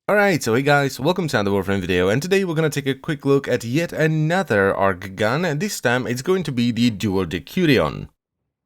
Alright, so hey guys, welcome to another Warframe video, and today we're gonna take a quick look at yet another ARC gun, and this time it's going to be the dual Decurion.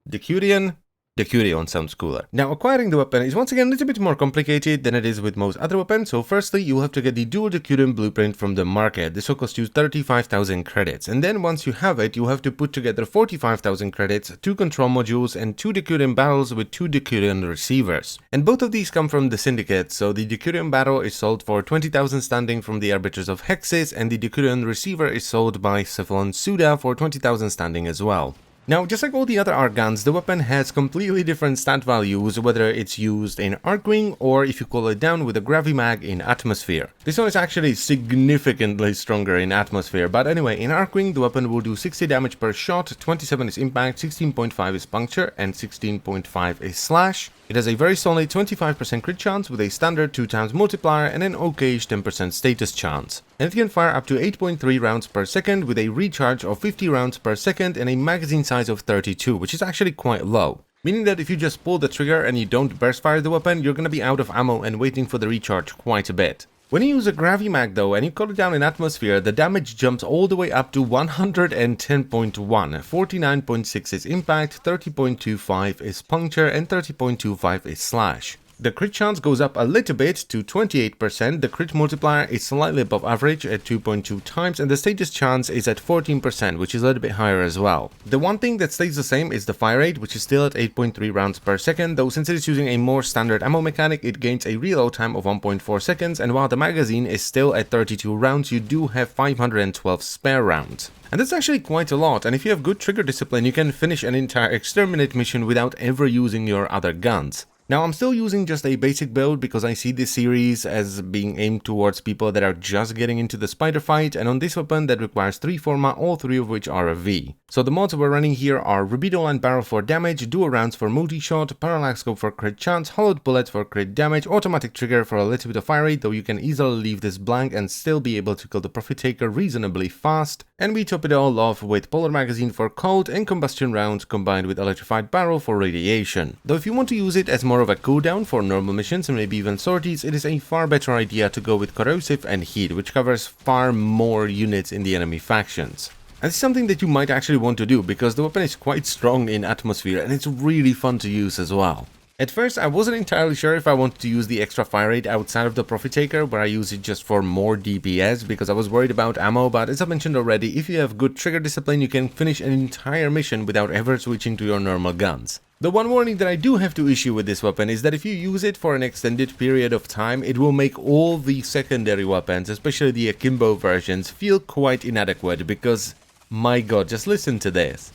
Decurion? Decurion sounds cooler. Now, acquiring the weapon is once again a little bit more complicated than it is with most other weapons, so firstly, you'll have to get the dual Decurion blueprint from the market. This will cost you 35,000 credits, and then once you have it, you'll have to put together 45,000 credits, 2 control modules, and 2 Decurion barrels with 2 Decurion receivers. And both of these come from the Syndicate, so the Decurion barrel is sold for 20,000 standing from the Arbiters of Hexis, and the Decurion receiver is sold by Cephalon Suda for 20,000 standing as well. Now, just like all the other ARC guns, the weapon has completely different stat values, whether it's used in Arcwing or if you cool it down with a Gravimag in Atmosphere. This one is actually significantly stronger in Atmosphere, but anyway, in Arcwing the weapon will do 60 damage per shot, 27 is impact, 16.5 is puncture, and 16.5 is slash. It has a very solid 25% crit chance with a standard 2x multiplier and an okayish 10% status chance. And it can fire up to 8.3 rounds per second with a recharge of 50 rounds per second and a magazine size of 32, which is actually quite low. Meaning that if you just pull the trigger and you don't burst fire the weapon, you're gonna be out of ammo and waiting for the recharge quite a bit. When you use a Gravimag though, and you cut it down in Atmosphere, the damage jumps all the way up to 110.1, 49.6 is impact, 30.25 is puncture, and 30.25 is slash. The crit chance goes up a little bit to 28%, the crit multiplier is slightly above average at 2.2 times, and the status chance is at 14%, which is a little bit higher as well. The one thing that stays the same is the fire rate, which is still at 8.3 rounds per second, though since it is using a more standard ammo mechanic, it gains a reload time of 1.4 seconds, and while the magazine is still at 32 rounds, you do have 512 spare rounds. And that's actually quite a lot, and if you have good trigger discipline, you can finish an entire exterminate mission without ever using your other guns. Now, I'm still using just a basic build because I see this series as being aimed towards people that are just getting into the spider fight, and on this weapon that requires 3 Forma, all 3 of which are a V. So the mods we're running here are Rubido and Barrel for damage, dual rounds for multi-shot, parallax scope for crit chance, hollowed bullet for crit damage, automatic trigger for a little bit of fire rate, though you can easily leave this blank and still be able to kill the Profit Taker reasonably fast, and we top it all off with polar magazine for cold and combustion rounds combined with electrified barrel for radiation. Though if you want to use it as more of a cooldown for normal missions and maybe even sorties, it is a far better idea to go with corrosive and heat, which covers far more units in the enemy factions. And it's something that you might actually want to do because the weapon is quite strong in Atmosphere and it's really fun to use as well. At first, I wasn't entirely sure if I wanted to use the extra fire rate outside of the Profit Taker, where I use it just for more DPS because I was worried about ammo, but as I mentioned already, if you have good trigger discipline, you can finish an entire mission without ever switching to your normal guns. The one warning that I do have to issue with this weapon is that if you use it for an extended period of time, it will make all the secondary weapons, especially the akimbo versions, feel quite inadequate because, my god, just listen to this.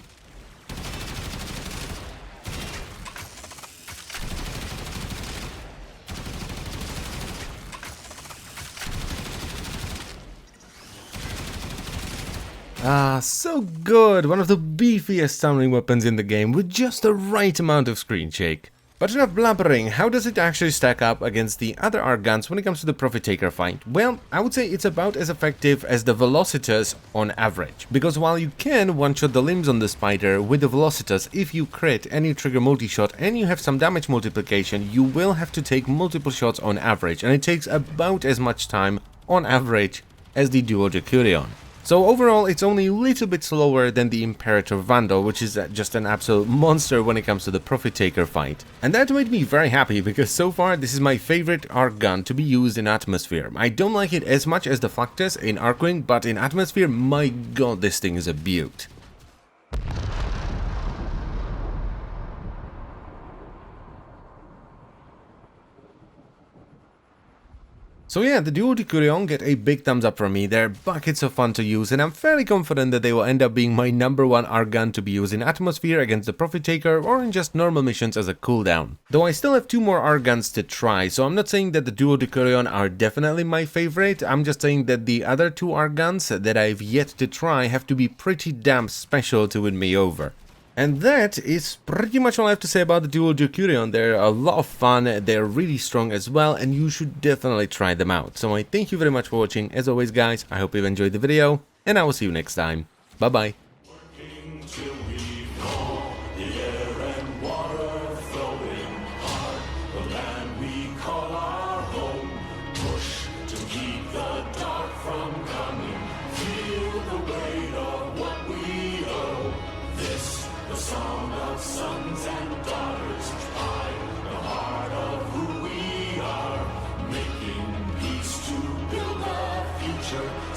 Ah, so good! One of the beefiest sounding weapons in the game with just the right amount of screen shake. But enough blabbering, how does it actually stack up against the other ARC guns when it comes to the Profit Taker fight? Well, I would say it's about as effective as the Velocitus on average. Because while you can one-shot the limbs on the spider with the Velocitus if you crit and you trigger multi-shot and you have some damage multiplication, you will have to take multiple shots on average, and it takes about as much time on average as the dual Decurion. So overall, it's only a little bit slower than the Imperator Vandal, which is just an absolute monster when it comes to the Profit Taker fight. And that made me very happy, because so far this is my favorite ARC gun to be used in Atmosphere. I don't like it as much as the Flactus in Arcwing, but in Atmosphere, my god, this thing is a beaut. So yeah, the dual Decurion get a big thumbs up from me. They're buckets of fun to use, and I'm fairly confident that they will end up being my #1 ARC gun to be used in Atmosphere against the Profit Taker or in just normal missions as a cooldown. Though I still have 2 more ARC guns to try, so I'm not saying that the dual Decurion are definitely my favorite, I'm just saying that the other 2 ARC guns that I've yet to try have to be pretty damn special to win me over. And that is pretty much all I have to say about the dual Decurion. They're a lot of fun, they're really strong as well, and you should definitely try them out. So I thank you very much for watching. As always guys, I hope you've enjoyed the video, and I will see you next time. Bye bye.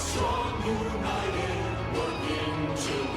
strong, united, working together.